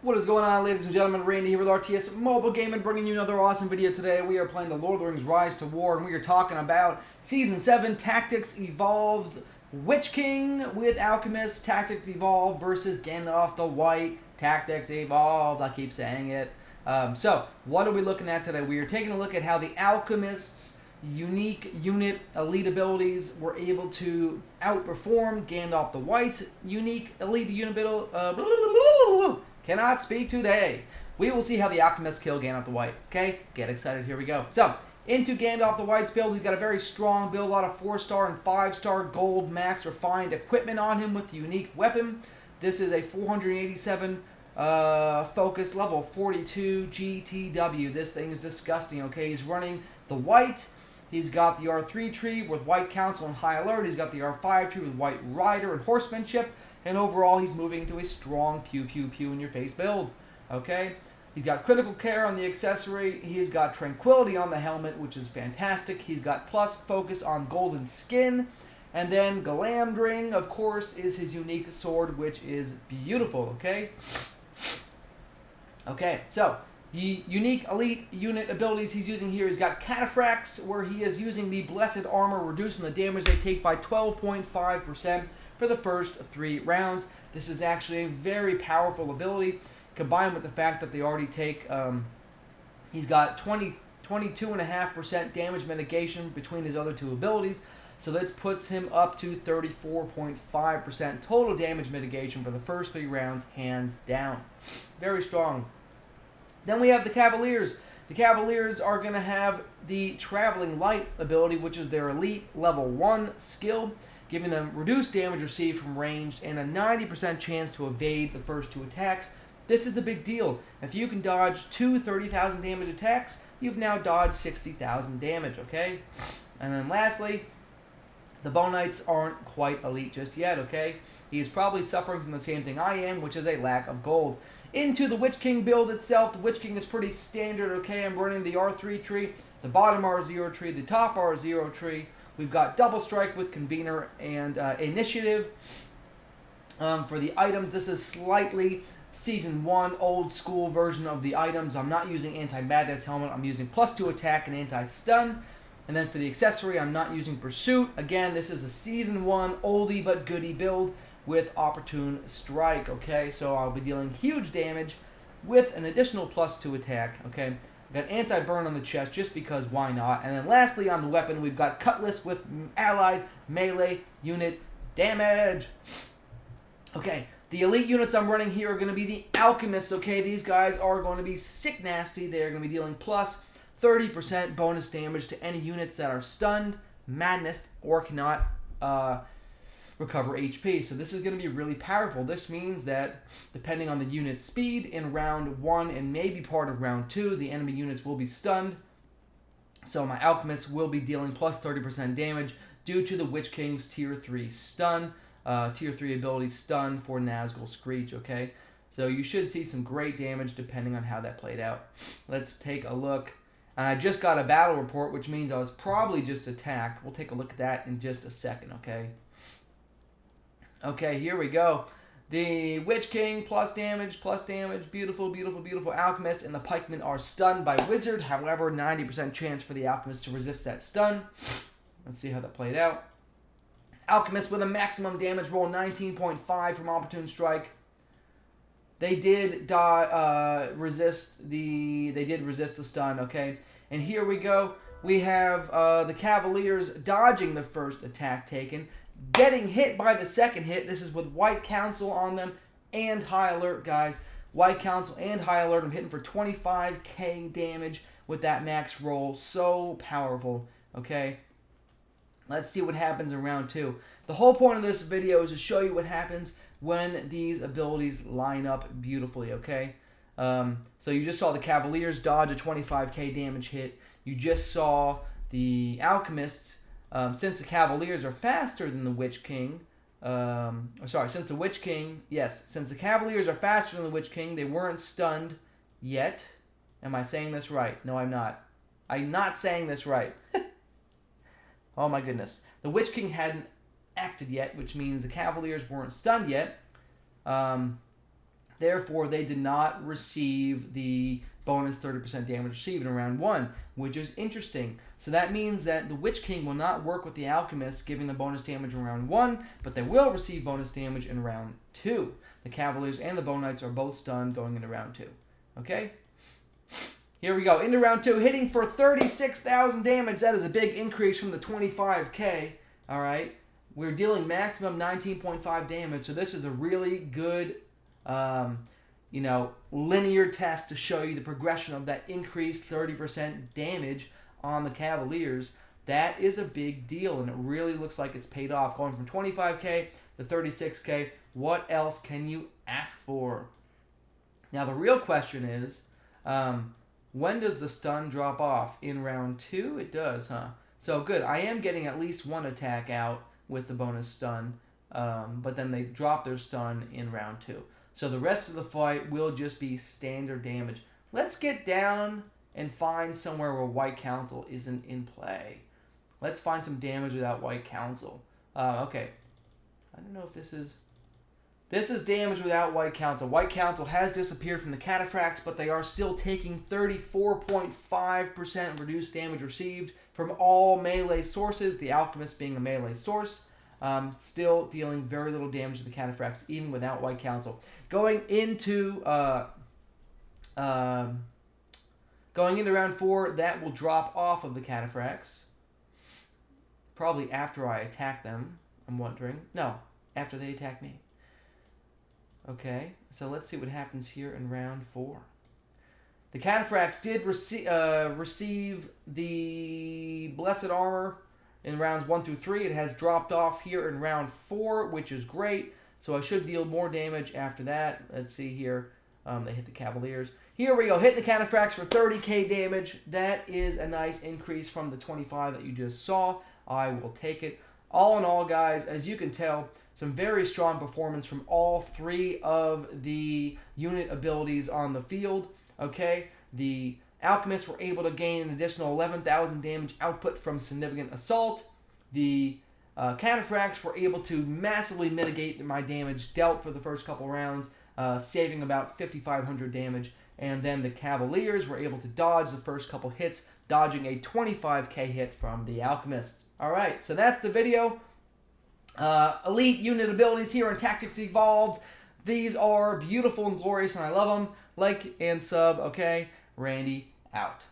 What is going on, ladies and gentlemen? Randy here with RTS Mobile Gaming, bringing you another awesome video today. We are playing the Lord of the Rings Rise to War, and we are talking about Season 7 Tactics Evolved Witch King with Alchemists Tactics Evolved versus Gandalf the White Tactics Evolved. I keep saying it. So, what are we looking at today? We are taking a look at how the Alchemists' unique unit elite abilities were able to outperform Gandalf the White's unique elite unit Cannot speak today. We will see how the Alchemists kill Gandalf the White. Okay? Get excited. Here we go. So, into Gandalf the White's build. He's got a very strong build. A lot of 4-star and 5-star gold max refined equipment on him with the unique weapon. This is a 487 focus level 42 GTW. This thing is disgusting. Okay? He's running the white. He's got the R3 tree with White Council and High Alert. He's got the R5 tree with White Rider and Horsemanship. And overall, he's moving into a strong pew-pew-pew-in-your-face build. Okay? He's got Critical Care on the accessory. He's got Tranquility on the helmet, which is fantastic. He's got plus focus on Golden Skin. And then Galamdring, of course, is his unique sword, which is beautiful. Okay? Okay, so the unique elite unit abilities he's using here, he's got Cataphracts, where he is using the Blessed Armor, reducing the damage they take by 12.5% for the first 3 rounds. This is actually a very powerful ability, combined with the fact that they already take, he's got 22.5% damage mitigation between his other 2 abilities, so this puts him up to 34.5% total damage mitigation for the first 3 rounds, hands down. Very strong. Then we have the Cavaliers. The Cavaliers are going to have the Traveling Light ability, which is their elite level 1 skill, giving them reduced damage received from ranged and a 90% chance to evade the first 2 attacks. This is the big deal. If you can dodge 2 30,000 damage attacks, you've now dodged 60,000 damage, okay? And then lastly, the Bone Knights aren't quite elite just yet, okay? He is probably suffering from the same thing I am, which is a lack of gold. Into the Witch King build itself, the Witch King is pretty standard, okay? I'm running the R3 tree, the bottom R0 tree, the top R0 tree. We've got Double Strike with Convener and Initiative. For the items, this is slightly Season 1 old school version of the items. I'm not using Anti-Madness Helmet. I'm using +2 attack and Anti-Stun. And then for the accessory, I'm not using Pursuit. Again, this is a Season 1 oldie but goodie build with Opportune Strike, okay? So I'll be dealing huge damage with an additional +2 attack, okay? We've got Anti-Burn on the chest just because why not? And then lastly on the weapon, we've got Cutlass with allied melee unit damage. Okay, the elite units I'm running here are going to be the Alchemists, okay? These guys are going to be sick nasty. They're going to be dealing plus 30% bonus damage to any units that are stunned, madnessed, or cannot recover HP. So this is going to be really powerful. This means that depending on the unit's speed in round 1 and maybe part of round 2, the enemy units will be stunned. So my Alchemists will be dealing plus 30% damage due to the Witch King's Tier 3 stun. Tier 3 ability stun for Nazgul Screech, okay? So you should see some great damage depending on how that played out. Let's take a look. And I just got a battle report, which means I was probably just attacked. We'll take a look at that in just a second, okay? Okay, here we go. The Witch King, plus damage, beautiful, beautiful, beautiful. Alchemist and the Pikemen are stunned by Wizard. However, 90% chance for the Alchemist to resist that stun. Let's see how that played out. Alchemist with a maximum damage roll, 19.5 from Opportune Strike. They did resist the stun, okay? And here we go. We have the Cavaliers dodging the first attack taken, getting hit by the second hit. This is with White Council on them and High Alert, guys. White Council and High Alert. I'm hitting for 25k damage with that max roll. So powerful, okay? Let's see what happens in round 2. The whole point of this video is to show you what happens when these abilities line up beautifully, okay? So you just saw the Cavaliers dodge a 25k damage hit. You just saw the Alchemists, since the Cavaliers are faster than the Witch King, since the Cavaliers are faster than the Witch King, they weren't stunned yet. Am I saying this right? No, I'm not. I'm not saying this right. Oh my goodness. The Witch King hadn't acted yet, which means the Cavaliers weren't stunned yet. Therefore, they did not receive the bonus 30% damage received in round 1, which is interesting. So that means that the Witch King will not work with the Alchemists, giving the bonus damage in round 1, but they will receive bonus damage in round 2. The Cavaliers and the Bone Knights are both stunned going into round 2. Okay? Here we go. Into round 2, hitting for 36,000 damage. That is a big increase from the 25k. All right? We're dealing maximum 19.5 damage, so this is a really good linear test to show you the progression of that increased 30% damage on the Cavaliers. That is a big deal, and it really looks like it's paid off. Going from 25k to 36k, what else can you ask for? Now, the real question is, when does the stun drop off? In round 2? It does, huh? So, good. I am getting at least one attack out with the bonus stun, but then they drop their stun in round 2. So the rest of the fight will just be standard damage. Let's get down and find somewhere where White Council isn't in play. Let's find some damage without White Council. Okay. I don't know if this is... This is damage without White Council. White Council has disappeared from the Cataphracts, but they are still taking 34.5% reduced damage received from all melee sources, the Alchemist being a melee source. Still dealing very little damage to the Cataphracts, even without White Council. Going into round 4, that will drop off of the Cataphracts. Probably after I attack them, I'm wondering. No, after they attack me. Okay, so let's see what happens here in round 4. The Cataphracts did receive the Blessed Armor in rounds 1 through 3. It has dropped off here in round 4, which is great. So I should deal more damage after that. Let's see here. They hit the Cavaliers. Here we go. Hit the Cataphracts for 30k damage. That is a nice increase from the 25 that you just saw. I will take it. All in all, guys, as you can tell, some very strong performance from all 3 of the unit abilities on the field. Okay, the Alchemists were able to gain an additional 11,000 damage output from Significant Assault. The Cataphracts were able to massively mitigate my damage dealt for the first couple rounds, saving about 5,500 damage. And then the Cavaliers were able to dodge the first couple hits, dodging a 25k hit from the Alchemists. Alright, so that's the video. Elite unit abilities here in Tactics Evolved. These are beautiful and glorious, and I love them. Like and sub, okay? Randy out.